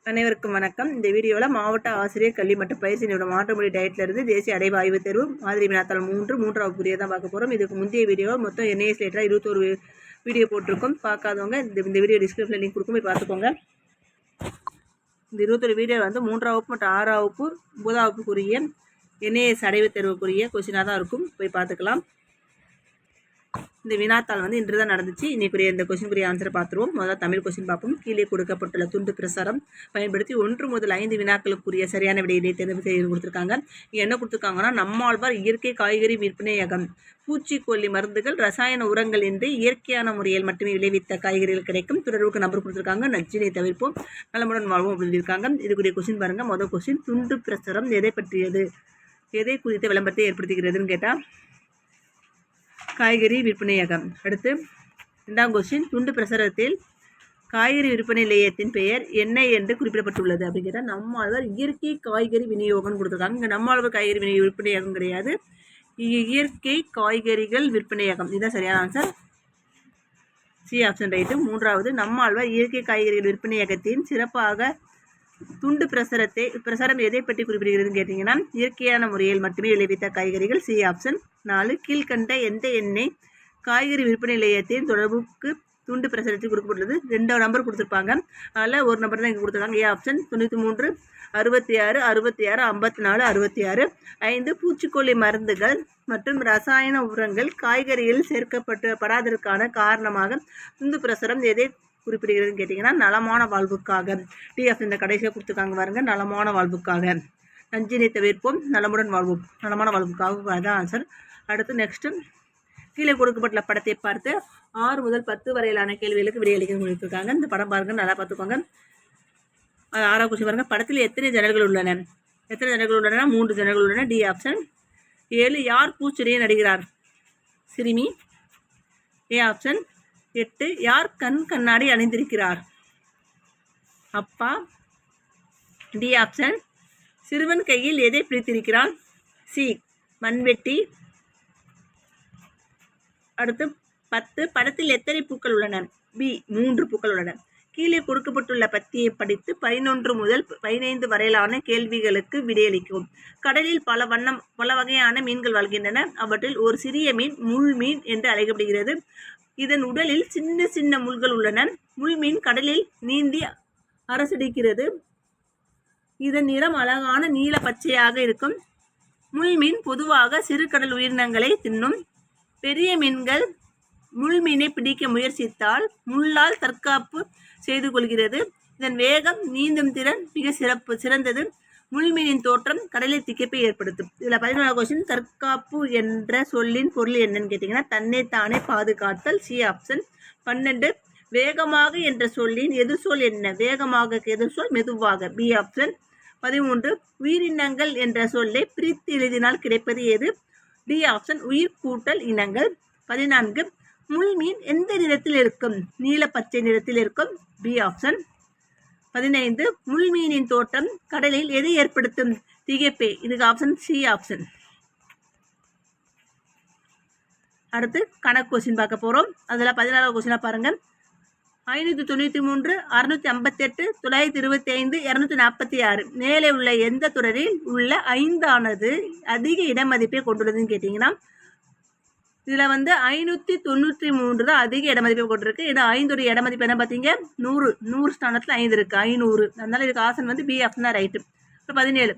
அனைவருக்கும் வணக்கம். இந்த வீடியோவில் மாவட்ட ஆசிரியர் கல்வி மற்றும் பயிற்சி நிறுவனம் மாற்றுமொழி டயட்லேருந்து தேசிய அடைவு ஆய்வு தேர்வு மாதிரி வினாத்தாள் 3 புரிய தான் பார்க்க போகிறோம். இதுக்கு முந்தைய வீடியோ மொத்தம் NAS லேட்டராக 21 வீடியோ போட்டிருக்கோம். பார்க்காதவங்க இந்த வீடியோ டிஸ்கிரிப்ஷனில் லிங்க் கொடுக்கும், போய் பார்த்துக்கோங்க. இந்த 21 வீடியோ வந்து 3ஆம் வகுப்பு மற்றும் 6ஆம் வகுப்பு 9ஆம் வகுப்புக்குரிய NAS அடைவு தேர்வுக்குரிய கொஸ்டினாக தான் இருக்கும், போய் பார்த்துக்கலாம். இந்த வினாத்தாள் வந்து இன்று தான் நடந்துச்சு. இன்னைக்குரிய இந்த கொஸ்டினுக்குரிய ஆன்சரை பார்த்துருவோம். முதல்ல தமிழ் கொஸ்டின் பார்ப்போம். கீழே கொடுக்கப்பட்டுள்ள துண்டு பிரசாரம் பயன்படுத்தி 1 முதல் 5 வினாக்களுக்குரிய சரியான விடையினை தேர்வு செய்து கொடுத்துருக்காங்க. என்ன கொடுத்துருக்காங்கன்னா, நம்மாழ்வார் இயற்கை காய்கறி விற்பனையகம் பூச்சிக்கொல்லி மருந்துகள் ரசாயன உரங்கள் என்று இயற்கையான முறையில் மட்டுமே விளைவித்த காய்கறிகள் கிடைக்கும். தொடர்புக்கு நம்பர் கொடுத்துருக்காங்க. நச்சினை தவிர்ப்போம் நலமுடன் வாழ்வோம் அப்படின்னு சொல்லியிருக்காங்க. இதுக்குரிய கொஸ்டின் பாருங்க. முதல் கொஸ்டின், துண்டு பிரசுரம் எதை பற்றியது, எதை குறித்த விளம்பரத்தை ஏற்படுத்துகிறதுன்னு கேட்டால் காய்கறி விற்பனையகம். அடுத்து 2ஆம் கொஸ்டின், துண்டு பிரசுரத்தில் காய்கறி விற்பனை நிலையத்தின் பெயர் என்ன என்று குறிப்பிடப்பட்டுள்ளது அப்படின்னு கேட்டால் நம்மாழ்வார் இயற்கை காய்கறி விநியோகம் கொடுத்துருக்காங்க. இங்கே நம்மாழ்வார் காய்கறி விற்பனையகம் கிடையாது, இயற்கை காய்கறிகள் விற்பனையகம். இதுதான் சரியான ஆன்சர், சி ஆப்ஷன் ரைட்டு. 3வது, நம்மாழ்வார் இயற்கை காய்கறிகள் விற்பனையகத்தின் சிறப்பாக துண்டு பிரசாரம் எதை பற்றி குறிப்பிடுகிறதுன்னு கேட்டிங்கன்னா இயற்கையான முறையில் மட்டுமே விளைவித்த காய்கறிகள், சி ஆப்ஷன். 4, கீழ்கண்ட எந்த எண்ணெய் காய்கறி விற்பனை நிலையத்தின் தொடர்புக்கு துண்டு பிரசாரத்தில் கொடுக்கப்பட்டுள்ளது. 2 நம்பர் கொடுத்துருப்பாங்க, அதில் ஒரு நம்பர் தான் இங்கே கொடுத்துருக்காங்க, ஏ ஆப்ஷன். 93, 66, 66, 54, 66. 5, பூச்சிக்கொல்லி மருந்துகள் மற்றும் ரசாயன உரங்கள் காய்கறியில் சேர்க்கப்படாததற்கான காரணமாக துண்டு பிரசுரம் எதை குறிப்பிடுகிறதுன்னு கேட்டிங்கன்னா நலமான வாழ்வுக்காக, டி ஆப்ஷன். இந்த கடைசியாக கொடுத்துருக்காங்க பாருங்க, நலமான வாழ்வுக்காக. நஞ்சினை தவிர்ப்போம் நலமுடன் வாழ்வோம், நலமான வாழ்வுக்காக தான் ஆன்சர். அடுத்து நெக்ஸ்ட்டு, கீழே கொடுக்கப்பட்டுள்ள படத்தை பார்த்து 6 முதல் 10 வரையிலான கேள்விகளுக்கு விடையளிக்க கொடுத்துருக்காங்க. இந்த படம் பாருங்க, நல்லா பார்த்துக்கோங்க. 6ஆம் கொஸ்டின் பாருங்க. படத்தில் எத்தனை ஜன்னல்கள் உள்ளன? 3 ஜன்னல்கள் உள்ளன, டி ஆப்ஷன். 7, யார் பூச்செடியை நடுகிறார்? சிறுமி, ஏ ஆப்ஷன். 8, யார் கண்ணாடி அணிந்திருக்கிறார்? அப்பா, டி ஆப்ஷன். சிறுவன் கையில் எதை பிடித்திருக்கிறான்? சி, மண்வெட்டி. அடுத்து 10, படத்தில் எத்தனை பூக்கள் உள்ளன? பி, 3 பூக்கள் உள்ளன. கீழே கொடுக்கப்பட்டுள்ள பத்தியை படித்து 11 முதல் 15 வரையிலான கேள்விகளுக்கு விடையளிக்கவும். கடலில் பல வகையான மீன்கள் வாழ்கின்றன. அவற்றில் ஒரு சிறிய மீன் முள்மீன் என்று அழைக்கப்படுகிறது. இதன் உடலில் சின்ன சின்ன முள்கள் உள்ளன. முள்மீன் கடலில் நீந்தி அரசடிக்கிறது. இதன் நிறம் அழகான நீல பச்சையாக இருக்கும். முள்மீன் பொதுவாக சிறு கடல் உயிரினங்களை தின்னும். பெரிய மீன்கள் முள்மீனை பிடிக்க முயற்சித்தால் முள்ளால் தற்காப்பு செய்து கொள்கிறது. இதன் வேகம், நீந்தும் திறன் மிக சிறந்தது. முள்மீனின் தோற்றம் கடலில் திகைப்பை ஏற்படுத்தும். இதில் 11ஆம் கொஸ்டின், தற்காப்பு என்ற சொல்லின் பொருள் என்னன்னு கேட்டிங்கன்னா தன்னைத்தானே பாதுகாத்தல், சி ஆப்ஷன். 12, வேகமாக என்ற சொல்லின் எதிர்சொல் என்ன? வேகமாக எதிர்சொல் மெதுவாக, பி ஆப்ஷன். 13, உயிரினங்கள் என்ற சொல்லை பிரித்து எழுதினால் கிடைப்பது எது? டி ஆப்ஷன், உயிர் கூட்டல் இனங்கள். 14, முள்மீன் எந்த நிறத்தில் இருக்கும்? நீல பச்சை நிறத்தில் இருக்கும், பி ஆப்ஷன். 15, முள்மீனின் தோற்றம் கடலில் எதை ஏற்படுத்தும்? திகைப்பை, இதுக்கு ஆப்ஷன், சி ஆப்ஷன். அடுத்து கணக்கு கொஸ்டின் பார்க்க போகிறோம். அதில் 16ஆம் கொஸ்டினாக பாருங்கள். 593, 658, 925, 246 மேலே உள்ள எந்த தொடரில் உள்ள 5ஆனது அதிக இடமதிப்பை கொண்டுள்ளதுன்னு கேட்டிங்கன்னா இதில் வந்து 593 தான் அதிக இடமதிப்பை கொண்டிருக்கு. இது 5 இடமதிப்பு என்ன பார்த்தீங்க? 100 ஸ்தானத்தில் 5 இருக்குது, 500. அதனால இதுக்கு ஆப்ஷன் வந்து பி ஆப்ஷன் தான் ரைட்டு. இப்போ 17,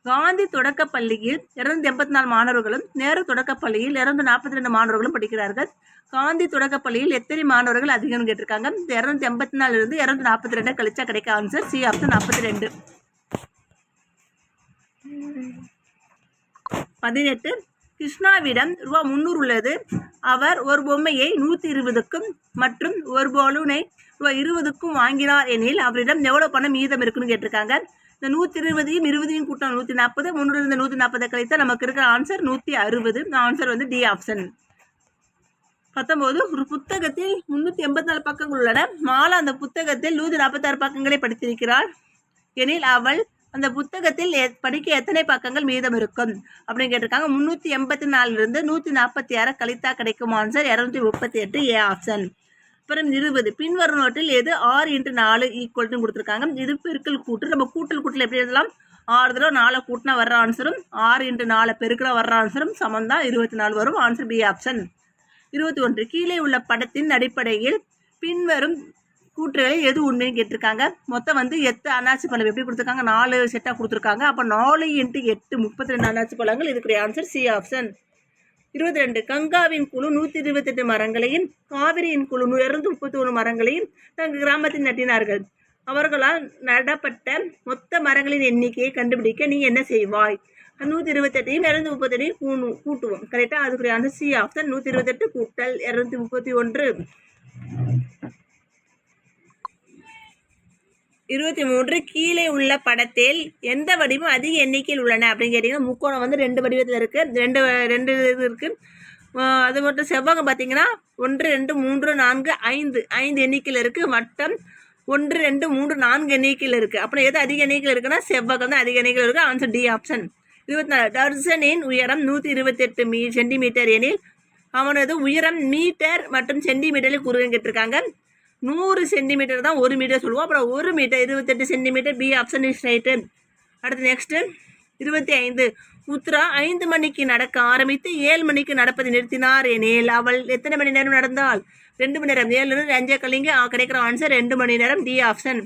காந்தி தொடக்கப்பள்ளியில் 284 மாணவர்களும் நேரு தொடக்கப்பள்ளியில் 242 மாணவர்களும் படிக்கிறார்கள். காந்தி தொடக்கப்பள்ளியில் எத்தனை மாணவர்கள் அதிகம்னு கேட்டிருக்காங்க. 284 242 கழிச்சா கிடைக்க ஆன்சர், சி ஆப்ஷன் 42. 18, கிருஷ்ணாவிடம் ரூபா 300 உள்ளது. அவர் ஒரு பொம்மையை 120க்கும் மற்றும் ஒரு பலூனை ரூபா 20க்கும் வாங்கினார் எனில் அவரிடம் எவ்வளோ பணம் மீதம் இருக்குன்னு கேட்டிருக்காங்க. இந்த 120ஐயும் 20ஐயும் கூட்டம் 140, 300 140 கழித்தா நமக்கு இருக்கிற ஆன்சர் 160. ஆன்சர் வந்து டி ஆப்ஷன். 19, ஒரு புத்தகத்தில் 384 பக்கங்கள் உள்ளன. மாலா அந்த புத்தகத்தில் 146 பக்கங்களை படித்திருக்கிறாள் எனில் அவள் அந்த புத்தகத்தில் படிக்க எத்தனை பக்கங்கள் மீதம் இருக்கும் அப்படின்னு கேட்டிருக்காங்க. 384 146 கழித்தா கிடைக்கும் ஆன்சர் 238, ஏ ஆப்ஷன். அப்புறம் 20 பின்வரும் நோட்டில் எது 6×4 ஈக்குவல்னு கொடுத்துருக்காங்க. இது பெருக்கல் கூட்டு. நம்ம கூட்டல் எப்படி எழுதலாம்? 6 தடவை 4 கூட்டினா வர்ற ஆன்சரும் 6×4 பெருக்கினா வர்ற ஆன்சரும் சமம் தான் 24 வரும். Answer B option. 21 கீழே உள்ள படத்தின் அடிப்படையில் பின்வரும் கூற்றுகளில் எது உண்மைன்னு கேட்டிருக்காங்க. மொத்தம் வந்து 8 அன்னாசி பழம் எப்படி கொடுத்துருக்காங்க? 4 செட்டாக கொடுத்துருக்காங்க. அப்போ 4 × 8 32 அன்னாசி பழங்கள். இதுக்குரிய ஆன்சர் சி ஆப்ஷன். 22 கங்காவின் குழு 128 மரங்களையும் காவிரியின் குழு 231 மரங்களையும் தங்கள் கிராமத்தில் நட்டினார்கள். அவர்களால் நடப்பட்ட மொத்த மரங்களின் எண்ணிக்கையை கண்டுபிடிக்க நீ என்ன செய்வாய்? 128 238 கூட்டுவோம். கரெக்டாக? அதுக்குரிய ஆன்சர் சி ஆப்ஷன். 128 கூட்டல் 231. 23 கீழே உள்ள படத்தில் எந்த வடிவம் அதிக எண்ணிக்கையில் உள்ளன அப்படின்னு கேட்டிங்கன்னா, முக்கோணம் வந்து 2 வடிவத்தில் இருக்குது. ரெண்டு இது இருக்குது. அது மட்டும் செவ்வகம் பார்த்தீங்கன்னா 1 2 3 4 5 எண்ணிக்கையில் இருக்குது. வட்டம் 1 2 3 4 எண்ணிக்கையில் இருக்குது. அப்புறம் எது அதிக எண்ணிக்கையில் இருக்குன்னா செவ்வகம் தான் அதிக எண்ணிக்கையில் இருக்குது. Answer D option. 24 தர்சனின் உயரம் 128 சென்டிமீட்டர் எனில் அவனது உயரம் மீட்டர் மற்றும் சென்டிமீட்டரில் கூறுன்னு கேட்டிருக்காங்க. 100 சென்டிமீட்டர் தான் 1 மீட்டர் சொல்லுவோம். அப்புறம் 1 metre 28 centimetre. B option is right. அடுத்து நெக்ஸ்ட்டு 25 உத்ரா 5 மணிக்கு நடக்க ஆரம்பித்து 7 மணிக்கு நடப்பதை நிறுத்தினார் எனில் அவள் எத்தனை மணி நேரம் நடந்தாள்? 2 மணி நேரம். 7 5 கலிங்க கிடைக்கிற ஆன்சர் 2 மணி நேரம். D option.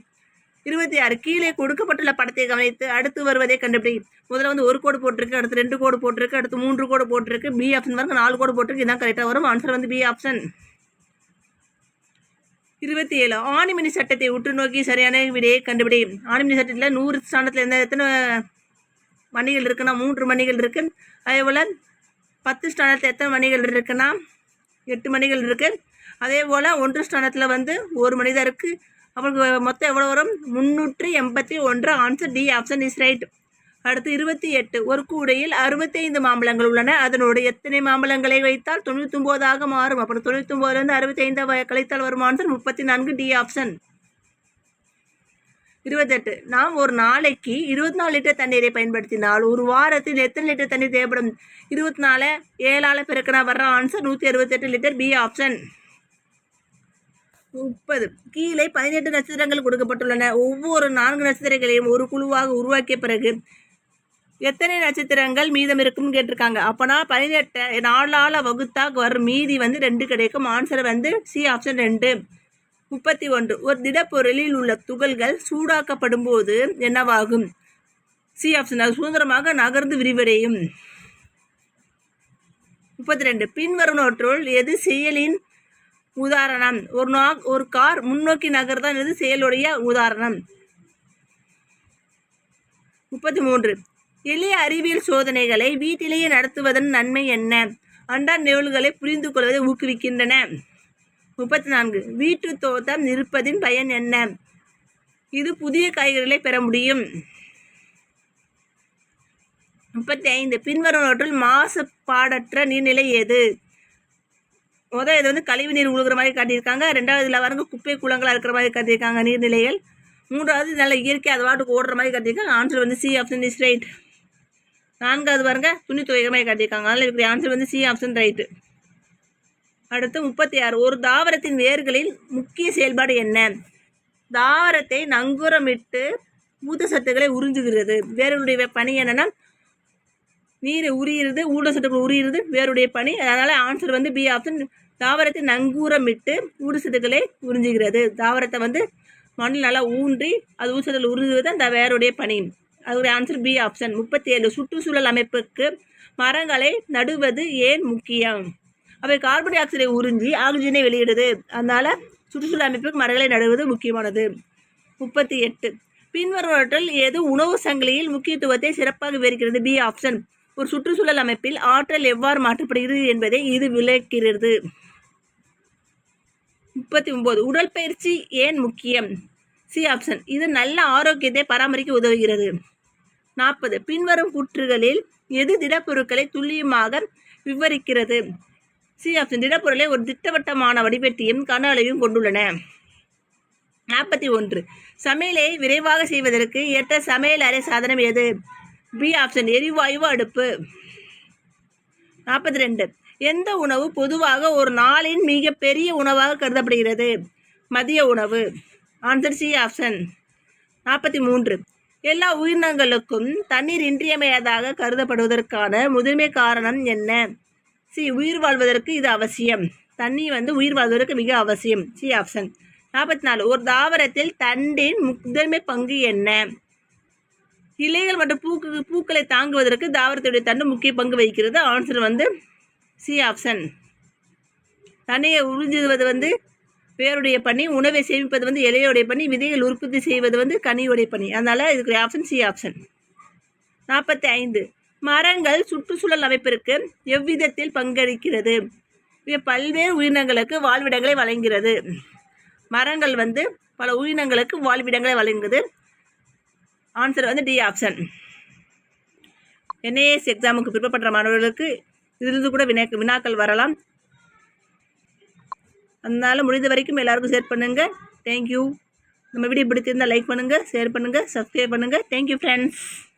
26 கீழே கொடுக்கப்பட்டுள்ள படத்தை கவனித்து அடுத்து வருவதை கண்டுபிடி. முதல்ல வந்து 1 கோடு போட்டிருக்கு, அடுத்து 2 கோடு போட்டிருக்கு, அடுத்து 3 கோடு போட்டிருக்கு. பி ஆப்ஷன் பாருங்க 4 கோடு போட்டிருக்கு. இதுதான் கரெக்டாக வரும். ஆன்சர் வந்து பி ஆப்ஷன். 27 ஆணிமணி சட்டத்தை உற்று நோக்கி சரியான விடையை கண்டுபிடி. ஆணிமணி சட்டத்தில் 100 ஸ்தானத்தில் எத்தனை மணிகள் இருக்குன்னா 3 மணிகள் இருக்குது. அதே போல் 10 ஸ்தானத்தில் எத்தனை மணிகள் இருக்குன்னா 8 மணிகள் இருக்குது. அதே போல் 1 ஸ்தானத்தில் வந்து 1 மணி தான் இருக்குது. அப்புறம் மொத்தம் எவ்வளோ வரும்? 381. Answer D option is right. அடுத்து 28 ஒரு கூடையில் 65 மாம்பழங்கள் உள்ளன. அதனோடு எத்தனை மாம்பழங்களை வைத்தால் 99ஆக மாறும்? அப்புறம் 99லேருந்து 65 கழித்தால் வரும் ஆன்சர் 34. D option. 28 நாம் ஒரு நாளைக்கு 24 லிட்டர் தண்ணீரை பயன்படுத்தினால் ஒரு வாரத்தில் எத்தனை லிட்டர் தண்ணீர் தேவைப்படும்? 24 7ஆல் பெருக்கினா வர்ற ஆன்சர் 168 லிட்டர். B option. 30 கீழே 18 நட்சத்திரங்கள் கொடுக்கப்பட்டுள்ளன. ஒவ்வொரு 4 நட்சத்திரங்களையும் ஒரு குழுவாக உருவாக்கிய பிறகு எத்தனை நட்சத்திரங்கள் மீதம் இருக்கும்னு கேட்டிருக்காங்க. அப்போனா 18 4ஆல் வகுத்தா வரும் மீதி வந்து 2 கிடைக்கும். ஆன்சர் வந்து சி ஆப்ஷன் 2. 31 ஒரு திடப்பொருளில் உள்ள துகள்கள் சூடாக்கப்படும் போது என்னவாகும்? C option. அது சுதந்திரமாக நகர்ந்து விரிவடையும். 32 பின்வருவனவற்றுள் எது செயலின் உதாரணம்? ஒரு கார் முன்னோக்கி நகர்தான் இது செயலுடைய உதாரணம். 33 எளிய அறிவியல் சோதனைகளை வீட்டிலேயே நடத்துவதன் நன்மை என்ன? அண்டா நிகழ்வுகளை புரிந்து கொள்வதை ஊக்குவிக்கின்றன. 34 வீட்டு தோட்டம் இருப்பதின் பயன் என்ன? இது புதிய காய்கறிகளை பெற முடியும். 35 பின்வருவனவற்றுள் மாசுபாடற்ற நீர்நிலை எது? முதல் இது வந்து கழிவு நீர் உழுகிற மாதிரி காட்டியிருக்காங்க. 2வது இதில் வரங்க குப்பை குளங்களாக இருக்கிற மாதிரி காட்டியிருக்காங்க நீர்நிலைகள். 3வது நல்ல இயற்கை அது வாட்டுக்கு ஓடுற மாதிரி காட்டியிருக்காங்க. ஆன்சர் வந்து சி ஆப்ஷன் இஸ் ரைட். 4வது பாருங்க துணி துவைக்கிற மாதிரி காட்டியிருக்காங்க. அதனால் இருக்கிற ஆன்சர் வந்து சி ஆப்ஷன் ரைட்டு. அடுத்து 36 ஒரு தாவரத்தின் வேர்களில் முக்கிய செயல்பாடு என்ன? தாவரத்தை நங்கூரமிட்டு ஊட்டச்சத்துக்களை உறிஞ்சுகிறது. வேர்களுடைய பணி என்னென்னா நீரை உரியிறது, ஊட்டச்சத்துக்கள் உரியிறது வேருடைய பணி. அதனால் ஆன்சர் வந்து பி ஆப்ஷன். தாவரத்தை நங்கூரமிட்டு ஊட்டச்சத்துக்களை உறிஞ்சுகிறது. தாவரத்தை வந்து மண்ணில் நல்லா ஊன்றி அது ஊட்டச்சத்துக்கள் உறிஞ்சுவது அந்த வேருடைய பணி. அதோடைய ஆன்சர் பி ஆப்ஷன். 37 சுற்றுச்சூழல் அமைப்புக்கு மரங்களை நடுவது ஏன் முக்கியம்? அவை கார்பன் டை ஆக்சைடை உறிஞ்சி ஆக்சிஜனை வெளியிடுது. அதனால் சுற்றுச்சூழல் அமைப்புக்கு மரங்களை நடுவது முக்கியமானது. 38 பின்வருவற்றில் எது உணவு சங்கிலியில் முக்கியத்துவத்தை சிறப்பாக விவரிக்கிறது? B option. ஒரு சுற்றுச்சூழல் அமைப்பில் ஆற்றல் எவ்வாறு மாற்றப்படுகிறது என்பதை இது விளக்கிறது. 39 உடற்பயிற்சி ஏன் முக்கியம்? C option. இது நல்ல ஆரோக்கியத்தை பராமரிக்க உதவுகிறது. 40 பின்வரும் கூற்றுகளில் எது திடப்பொருட்களை துல்லியமாக விவரிக்கிறது? C option. திடப்பொருளை ஒரு திட்டவட்டமான வடிவத்தையும் கன அளவையும் கொண்டுள்ளன. 41 சமையலை விரைவாக செய்வதற்கு ஏற்ற சமையல் அறை சாதனம் எது? B option. எரிவாயு அடுப்பு. 42 எந்த உணவு பொதுவாக ஒரு நாளின் மிகப்பெரிய உணவாக கருதப்படுகிறது? மதிய உணவு. Answer C option. 43. எல்லா உயிரினங்களுக்கும் தண்ணீர் இன்றியமையாததாக கருதப்படுவதற்கான முதன்மை காரணம் என்ன? சி உயிர் வாழ்வதற்கு இது அவசியம். தண்ணி உயிர் வாழ்வதற்கு மிக அவசியம். C option. 44. ஒரு தாவரத்தில் தண்டின் முதன்மை பங்கு என்ன? இலைகள் மற்றும் பூக்களை தாங்குவதற்கு தாவரத்துடைய தண்டு முக்கிய பங்கு வகிக்கிறது. Answer C option. தண்ணியை உறிஞ்சுவது வேருடைய பணி, உணவை சேமிப்பது இலையுடைய பணி, விதைகள் உற்பத்தி செய்வது கனியுடைய பணி. அதனால இதுக்கு ஆப்ஷன் சி ஆப்ஷன். 45. மரங்கள் சுற்றுச்சூழல் அமைப்பிற்கு எவ்விதத்தில் பங்களிக்கிறது? பல்வேறு உயிரினங்களுக்கு வாழ்விடங்களை வழங்குகிறது. மரங்கள் பல உயிரினங்களுக்கு வாழ்விடங்களை வழங்குது. Answer D option. NIS எக்ஸாமுக்கு ப்ரிப்பேர் பண்ணுற மாணவர்களுக்கு இதிலிருந்து கூட வினாக்கள் வரலாம். அதனால் முடிந்த வரைக்கும் எல்லாருக்கும் ஷேர் பண்ணுங்கள். தேங்க்யூ. நம்ம வீடியோ பிடிச்சிருந்தால் லைக் பண்ணுங்கள், ஷேர் பண்ணுங்கள், சப்ஸ்கிரைப் பண்ணுங்கள். Thank you friends.